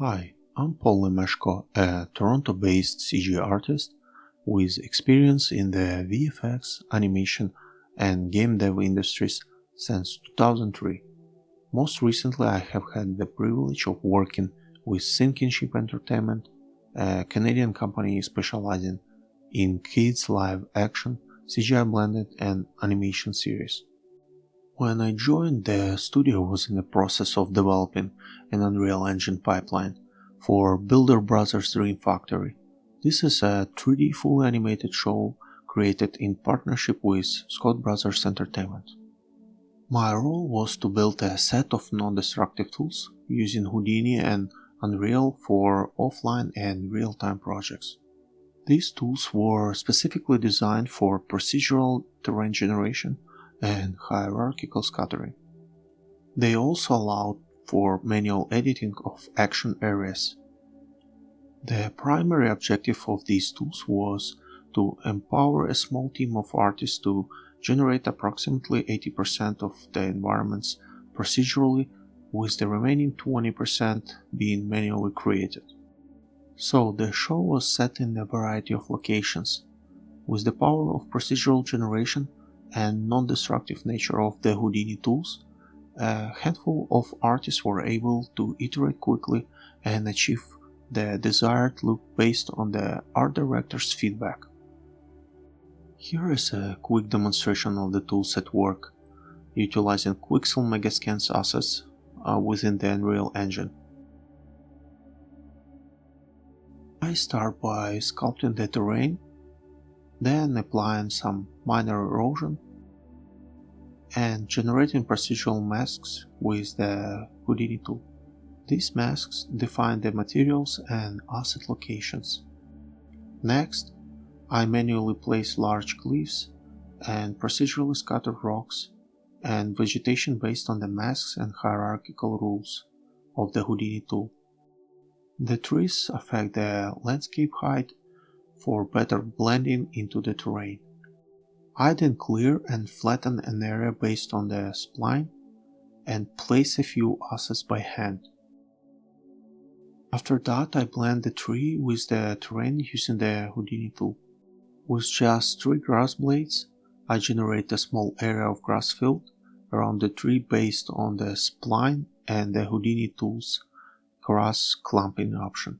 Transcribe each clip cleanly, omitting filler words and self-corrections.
Hi, I'm Paul Lemeshko, a Toronto-based CG artist with experience in the VFX, animation, and game dev industries since 2003. Most recently, I have had the privilege of working with Sinking Ship Entertainment, a Canadian company specializing in kids live action, CGI blended, and animation series. When I joined, the studio was in the process of developing an Unreal Engine pipeline for Builder Brothers Dream Factory. This is a 3D fully animated show created in partnership with Scott Brothers Entertainment. My role was to build a set of non-destructive tools using Houdini and Unreal for offline and real-time projects. These tools were specifically designed for procedural terrain generation and hierarchical scattering. They also allowed for manual editing of action areas. The primary objective of these tools was to empower a small team of artists to generate approximately 80% of the environments procedurally, with the remaining 20% being manually created. So the show was set in a variety of locations. With the power of procedural generation and non-destructive nature of the Houdini tools, a handful of artists were able to iterate quickly and achieve the desired look based on the art director's feedback. Here is a quick demonstration of the tools at work, utilizing Quixel Megascans assets within the Unreal Engine. I start by sculpting the terrain, then applying some minor erosion and generating procedural masks with the Houdini tool. These masks define the materials and asset locations. Next, I manually place large cliffs and procedurally scatter rocks and vegetation based on the masks and hierarchical rules of the Houdini tool. The trees affect the landscape height for better blending into the terrain. I then clear and flatten an area based on the spline and place a few assets by hand. After that, I blend the tree with the terrain using the Houdini tool. With just 3 grass blades, I generate a small area of grass field around the tree based on the spline and the Houdini tool's grass clumping option.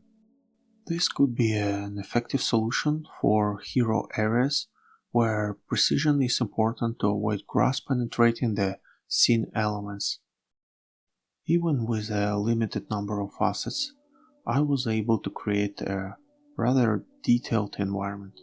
This could be an effective solution for hero areas where precision is important to avoid grass penetrating the scene elements. Even with a limited number of assets, I was able to create a rather detailed environment.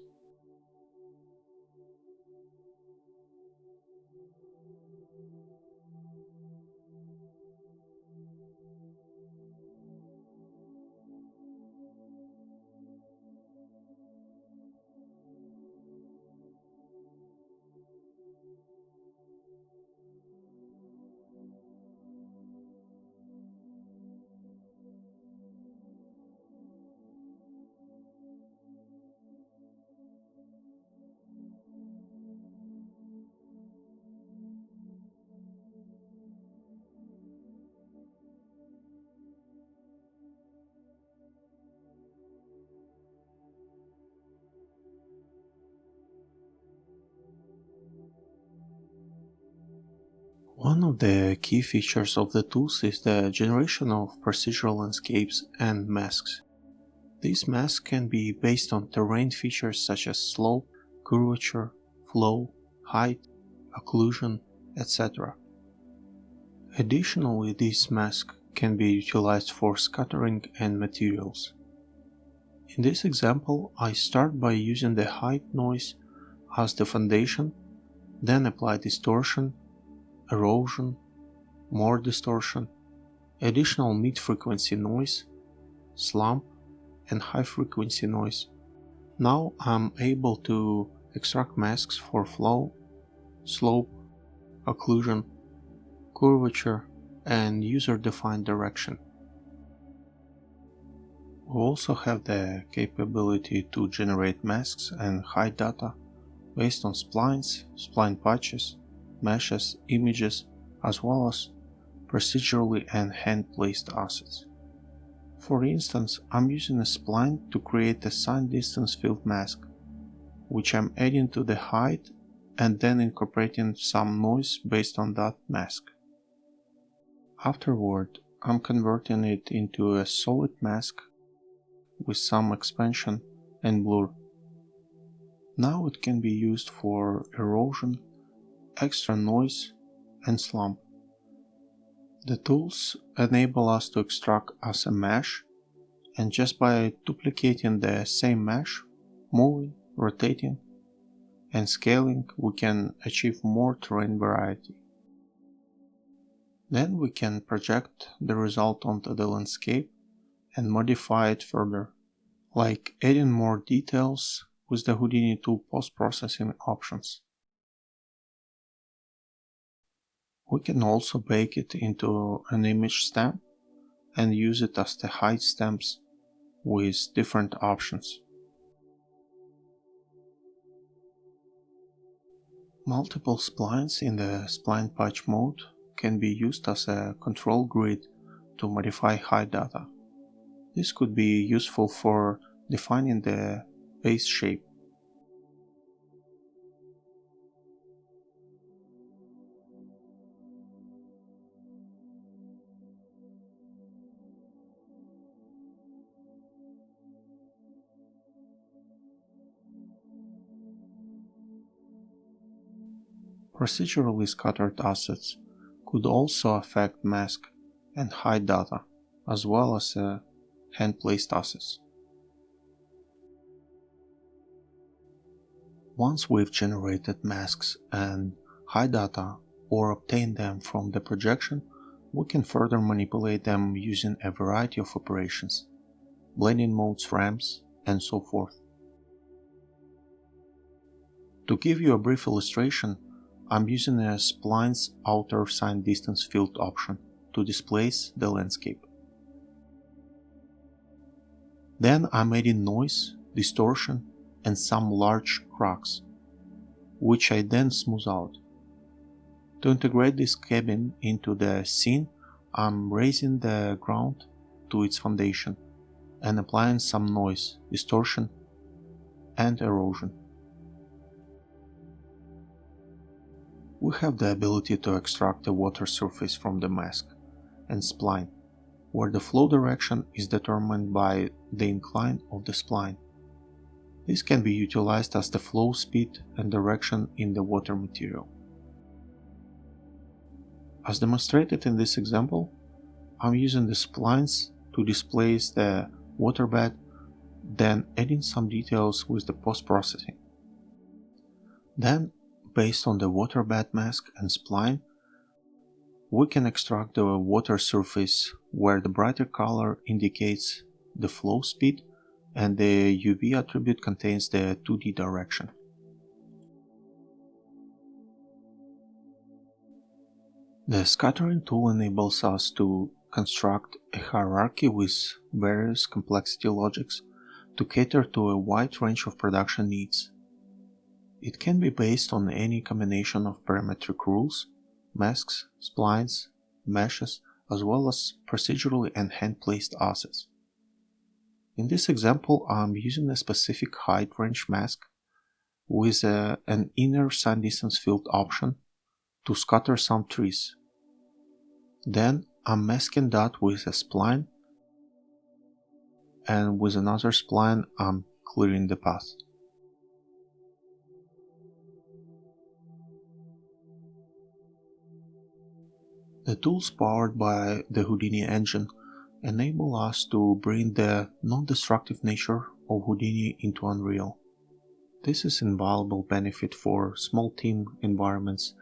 One of the key features of the tools is the generation of procedural landscapes and masks. These masks can be based on terrain features such as slope, curvature, flow, height, occlusion, etc. Additionally, these masks can be utilized for scattering and materials. In this example, I start by using the HIVE noise as the foundation, then apply distortion, erosion, more distortion, additional mid-frequency noise, slump, and high-frequency noise. Now I'm able to extract masks for flow, slope, occlusion, curvature, and user-defined direction. We also have the capability to generate masks and hide data based on splines, spline patches, meshes, images, as well as procedurally and hand-placed assets. For instance, I'm using a spline to create a sign distance field mask, which I'm adding to the height and then incorporating some noise based on that mask. Afterward, I'm converting it into a solid mask with some expansion and blur. Now it can be used for erosion, extra noise, and slump. The tools enable us to extract as a mesh, and just by duplicating the same mesh, moving, rotating, and scaling, we can achieve more terrain variety. Then we can project the result onto the landscape and modify it further, like adding more details with the Houdini tool post-processing options. We can also bake it into an image stamp and use it as the height stamps with different options. Multiple splines in the spline patch mode can be used as a control grid to modify height data. This could be useful for defining the base shape. Procedurally scattered assets could also affect mask and height data, as well as hand-placed assets. Once we've generated masks and height data or obtained them from the projection, we can further manipulate them using a variety of operations, blending modes, ramps, and so forth. To give you a brief illustration, I'm using a spline's outer sign distance field option to displace the landscape. Then I'm adding noise, distortion, and some large cracks, which I then smooth out. To integrate this cabin into the scene, I'm raising the ground to its foundation and applying some noise, distortion, and erosion. We have the ability to extract the water surface from the mask and spline, where the flow direction is determined by the incline of the spline. This can be utilized as the flow speed and direction in the water material. As demonstrated in this example, I'm using the splines to displace the waterbed, then adding some details with the post-processing. Then, based on the waterbed mask and spline, we can extract the water surface where the brighter color indicates the flow speed and the UV attribute contains the 2D direction. The scattering tool enables us to construct a hierarchy with various complexity logics to cater to a wide range of production needs. It can be based on any combination of parametric rules, masks, splines, meshes, as well as procedurally and hand-placed assets. In this example, I'm using a specific height range mask with an inner sign distance field option to scatter some trees. Then I'm masking that with a spline, and with another spline I'm clearing the path. The tools powered by the Houdini Engine enable us to bring the non-destructive nature of Houdini into Unreal. This is an invaluable benefit for small team environments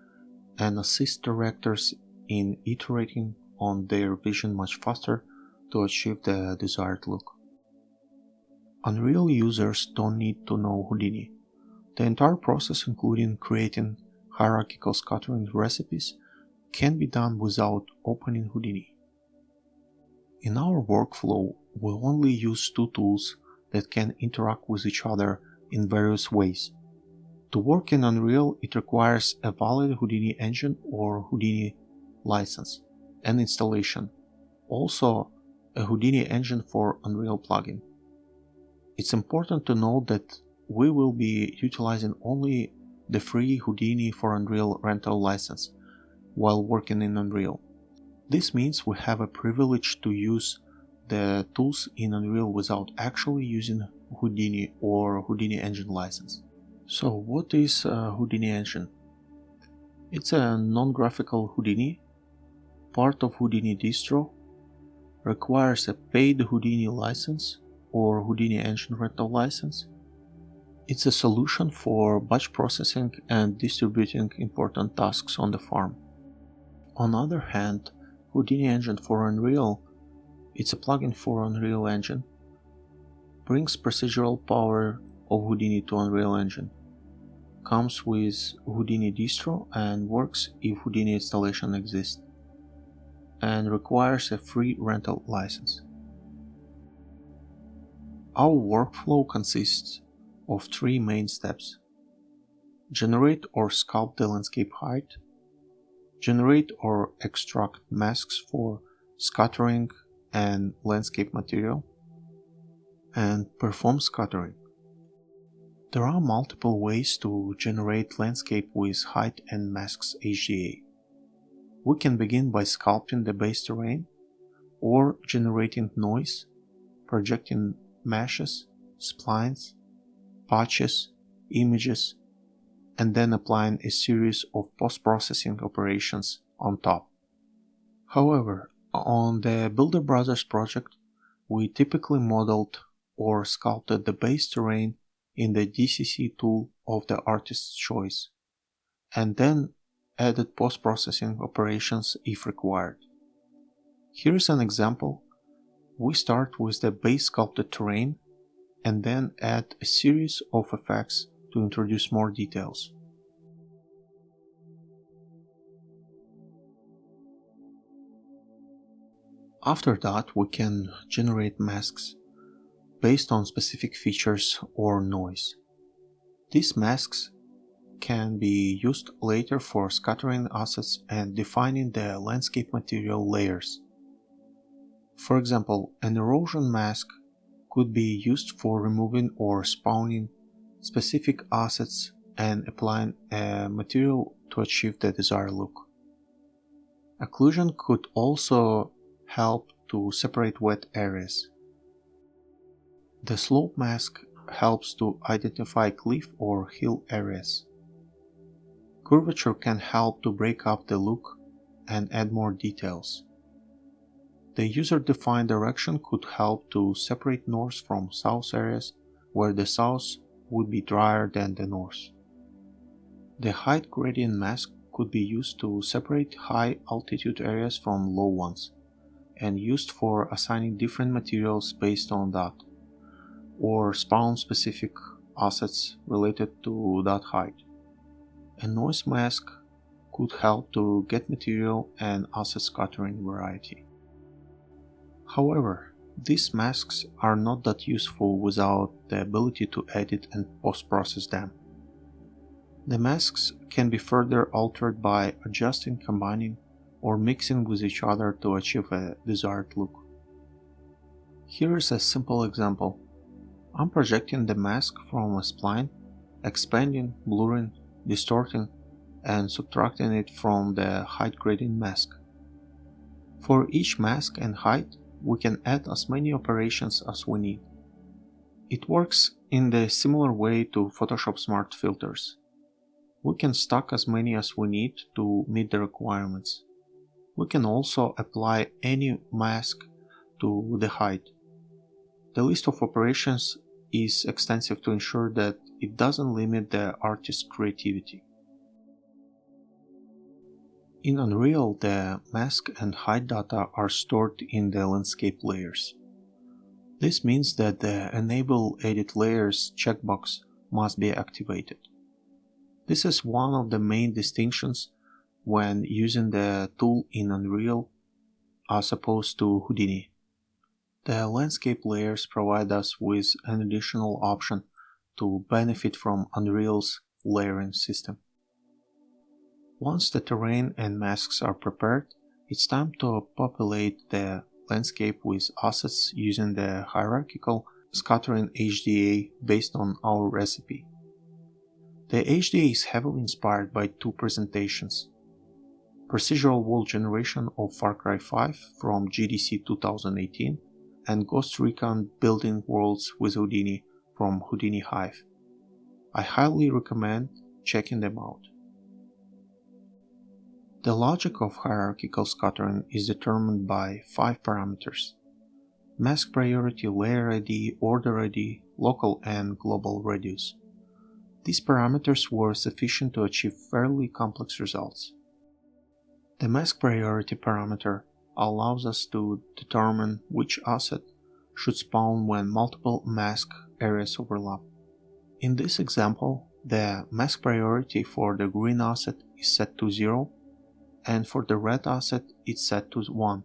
and assists directors in iterating on their vision much faster to achieve the desired look. Unreal users don't need to know Houdini. The entire process, including creating hierarchical scattering recipes, can be done without opening Houdini. In our workflow, we'll only use two tools that can interact with each other in various ways. To work in Unreal, it requires a valid Houdini engine or Houdini license and installation. Also, a Houdini Engine for Unreal plugin. It's important to note that we will be utilizing only the free Houdini for Unreal rental license while working in Unreal. This means we have a privilege to use the tools in Unreal without actually using Houdini or Houdini Engine license. So what is Houdini Engine? It's a non-graphical Houdini, part of Houdini distro, requires a paid Houdini license or Houdini Engine rental license. It's a solution for batch processing and distributing important tasks on the farm. On the other hand, Houdini Engine for Unreal, it's a plugin for Unreal Engine, brings procedural power of Houdini to Unreal Engine, comes with Houdini distro and works if Houdini installation exists, and requires a free rental license. Our workflow consists of three main steps: generate or sculpt the landscape height, generate or extract masks for scattering and landscape material, and perform scattering. There are multiple ways to generate landscape with height and masks HDA. We can begin by sculpting the base terrain, or generating noise, projecting meshes, splines, patches, images, and then applying a series of post-processing operations on top. However, on the Builder Brothers project, we typically modeled or sculpted the base terrain in the DCC tool of the artist's choice, and then added post-processing operations if required. Here is an example. We start with the base sculpted terrain and then add a series of effects to introduce more details. After that, we can generate masks based on specific features or noise. These masks can be used later for scattering assets and defining the landscape material layers. For example, an erosion mask could be used for removing or spawning specific assets and applying a material to achieve the desired look. Occlusion could also help to separate wet areas. The slope mask helps to identify cliff or hill areas. Curvature can help to break up the look and add more details. The user-defined direction could help to separate north from south areas where the south would be drier than the north. The height gradient mask could be used to separate high altitude areas from low ones, and used for assigning different materials based on that, or spawn specific assets related to that height. A noise mask could help to get material and asset scattering variety. However, these masks are not that useful without the ability to edit and post-process them. The masks can be further altered by adjusting, combining, or mixing with each other to achieve a desired look. Here is a simple example. I'm projecting the mask from a spline, expanding, blurring, distorting, and subtracting it from the height gradient mask. For each mask and height, we can add as many operations as we need. It works in the similar way to Photoshop Smart Filters. We can stack as many as we need to meet the requirements. We can also apply any mask to the height. The list of operations is extensive to ensure that it doesn't limit the artist's creativity. In Unreal, the mask and height data are stored in the landscape layers. This means that the Enable Edit Layers checkbox must be activated. This is one of the main distinctions when using the tool in Unreal as opposed to Houdini. The landscape layers provide us with an additional option to benefit from Unreal's layering system. Once the terrain and masks are prepared, it's time to populate the landscape with assets using the hierarchical scattering HDA based on our recipe. The HDA is heavily inspired by two presentations: Procedural World Generation of Far Cry 5 from GDC 2018 and Ghost Recon Building Worlds with Houdini from Houdini HIVE. I highly recommend checking them out. The logic of hierarchical scattering is determined by 5 parameters: mask priority, layer ID, order ID, local and global radius. These parameters were sufficient to achieve fairly complex results. The mask priority parameter allows us to determine which asset should spawn when multiple mask areas overlap. In this example, the mask priority for the green asset is set to 0, and for the red asset it's set to 1.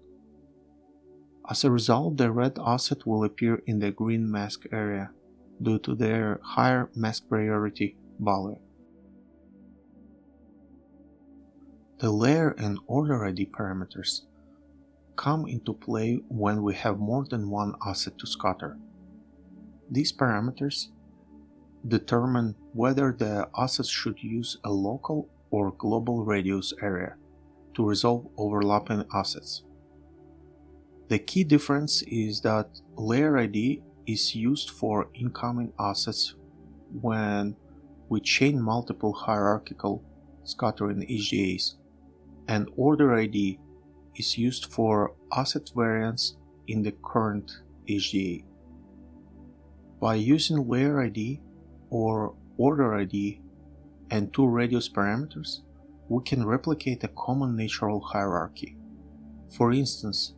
As a result, the red asset will appear in the green mask area due to their higher mask priority value. The layer and order ID parameters come into play when we have more than one asset to scatter. These parameters determine whether the assets should use a local or global radius area to resolve overlapping assets. The key difference is that layer ID is used for incoming assets when we chain multiple hierarchical scattering HDAs, and order ID is used for asset variants in the current HDA. By using layer ID or order ID and 2 radius parameters, we can replicate a common natural hierarchy. For instance,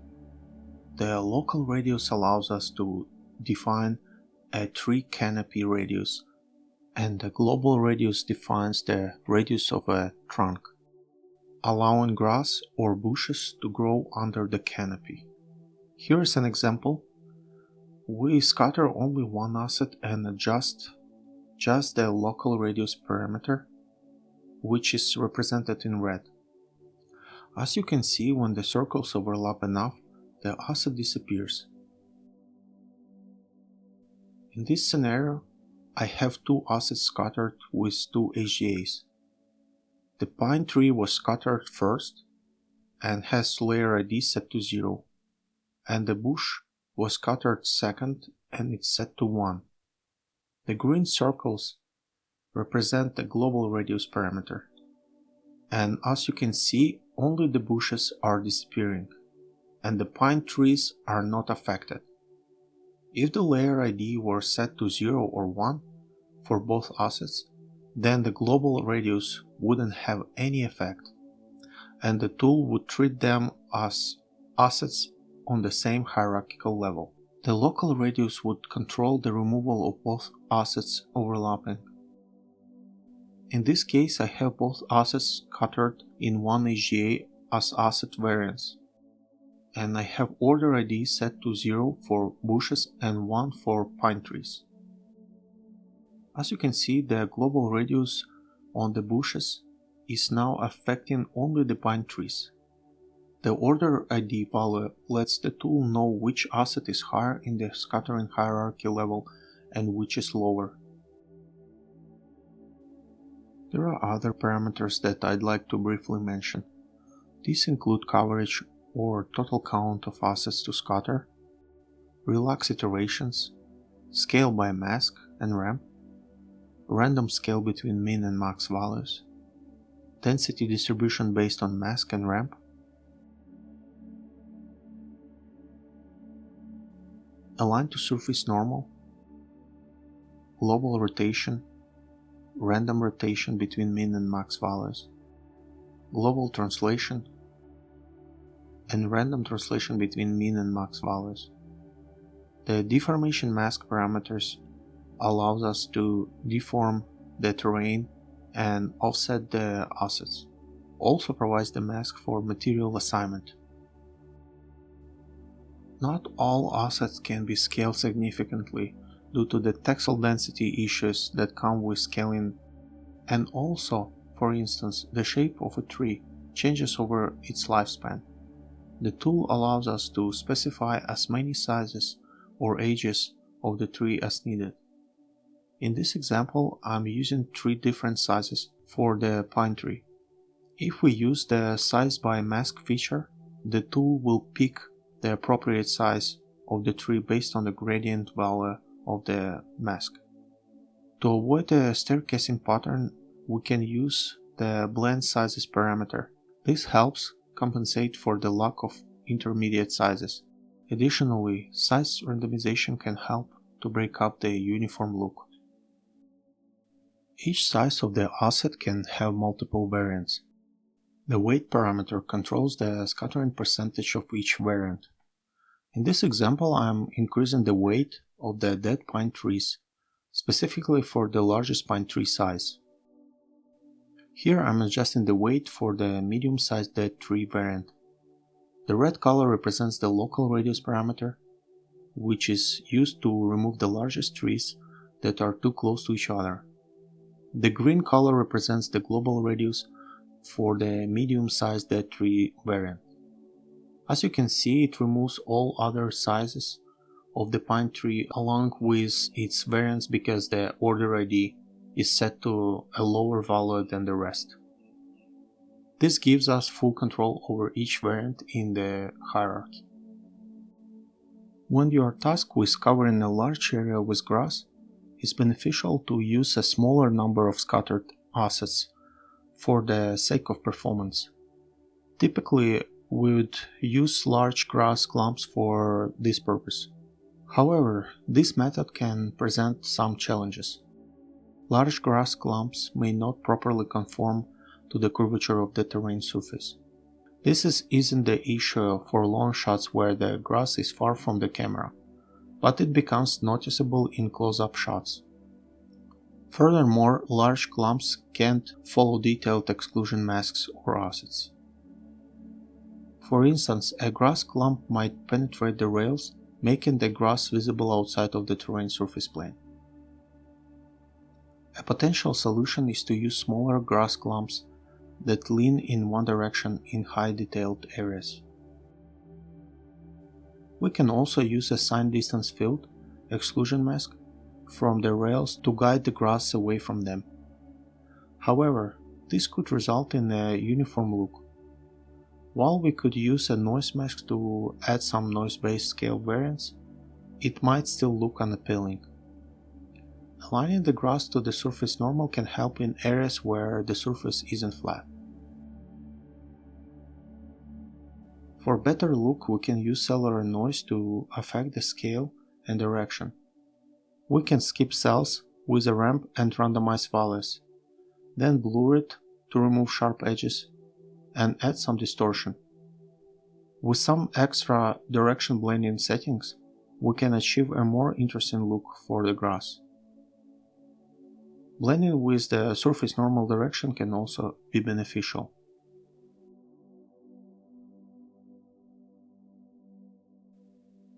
the local radius allows us to define a tree canopy radius, and the global radius defines the radius of a trunk, allowing grass or bushes to grow under the canopy. Here is an example. We scatter only one asset and adjust just the local radius parameter, which is represented in red. As you can see, when the circles overlap enough, the asset disappears. In this scenario, I have 2 assets scattered with 2 HDAs. The pine tree was scattered first and has layer ID set to 0, and the bush was scattered second and it's set to 1. The green circles represent the global radius parameter, and as you can see, only the bushes are disappearing, and the pine trees are not affected. If the layer ID were set to 0 or 1 for both assets, then the global radius wouldn't have any effect, and the tool would treat them as assets on the same hierarchical level. The local radius would control the removal of both assets overlapping. In this case, I have both assets scattered in one HDA as asset variants, and I have order ID set to 0 for bushes and 1 for pine trees. As you can see, the global radius on the bushes is now affecting only the pine trees. The order ID value lets the tool know which asset is higher in the scattering hierarchy level and which is lower. There are other parameters that I'd like to briefly mention. These include coverage or total count of assets to scatter, relax iterations, scale by mask and ramp, random scale between min and max values, density distribution based on mask and ramp, align to surface normal, global rotation, random rotation between min and max values, global translation, and random translation between min and max values. The deformation mask parameters allows us to deform the terrain and offset the assets. Also provides the mask for material assignment. Not all assets can be scaled significantly due to the textile density issues that come with scaling, and also, for instance, the shape of a tree changes over its lifespan. the tool allows us to specify as many sizes or edges of the tree as needed. In this example, I'm using 3 different sizes for the pine tree. If we use the size by mask feature, the tool will pick the appropriate size of the tree based on the gradient value of the mask. To avoid the staircasing pattern, we can use the blend sizes parameter. This helps compensate for the lack of intermediate sizes. Additionally, size randomization can help to break up the uniform look. Each size of the asset can have multiple variants. The weight parameter controls the scattering percentage of each variant. In this example, I'm increasing the weight of the dead pine trees, specifically for the largest pine tree size. Here I'm adjusting the weight for the medium-sized dead tree variant. The red color represents the local radius parameter, which is used to remove the largest trees that are too close to each other. The green color represents the global radius for the medium-sized dead tree variant. As you can see, it removes all other sizes of the pine tree along with its variants because the order ID is set to a lower value than the rest. This gives us full control over each variant in the hierarchy. When you are tasked with covering a large area with grass, it's beneficial to use a smaller number of scattered assets for the sake of performance. Typically, we would use large grass clumps for this purpose. However, this method can present some challenges. Large grass clumps may not properly conform to the curvature of the terrain surface. This isn't the issue for long shots where the grass is far from the camera, but it becomes noticeable in close-up shots. Furthermore, large clumps can't follow detailed exclusion masks or assets. For instance, a grass clump might penetrate the rails, making the grass visible outside of the terrain surface plane. A potential solution is to use smaller grass clumps that lean in one direction in high detailed areas. We can also use a sign distance field exclusion mask from the rails to guide the grass away from them. However, this could result in a uniform look. While we could use a noise mask to add some noise-based scale variance, it might still look unappealing. Aligning the grass to the surface normal can help in areas where the surface isn't flat. For better look, we can use cellular noise to affect the scale and direction. We can skip cells with a ramp and randomize values, then blur it to remove sharp edges and add some distortion. With some extra direction blending settings, we can achieve a more interesting look for the grass. Blending with the surface normal direction can also be beneficial.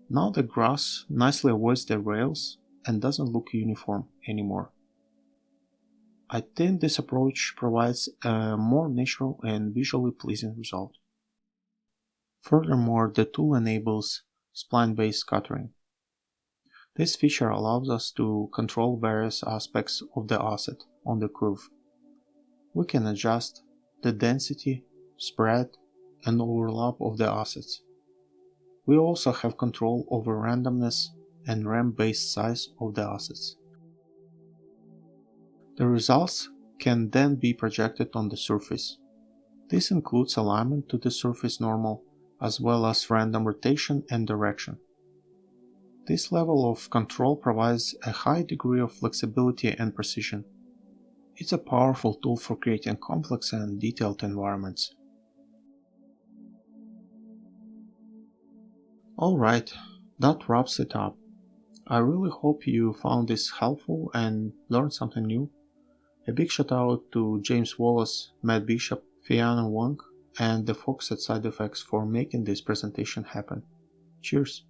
Now the grass nicely avoids the rails and doesn't look uniform anymore. I think this approach provides a more natural and visually pleasing result. Furthermore, the tool enables spline-based scattering. This feature allows us to control various aspects of the asset on the curve. We can adjust the density, spread, and overlap of the assets. We also have control over randomness and ramp-based size of the assets. The results can then be projected on the surface. This includes alignment to the surface normal, as well as random rotation and direction. This level of control provides a high degree of flexibility and precision. It's a powerful tool for creating complex and detailed environments. Alright, that wraps it up. I really hope you found this helpful and learned something new. A big shout out to James Wallace, Matt Bishop, Fiona Wong, and the folks at SideFX for making this presentation happen. Cheers!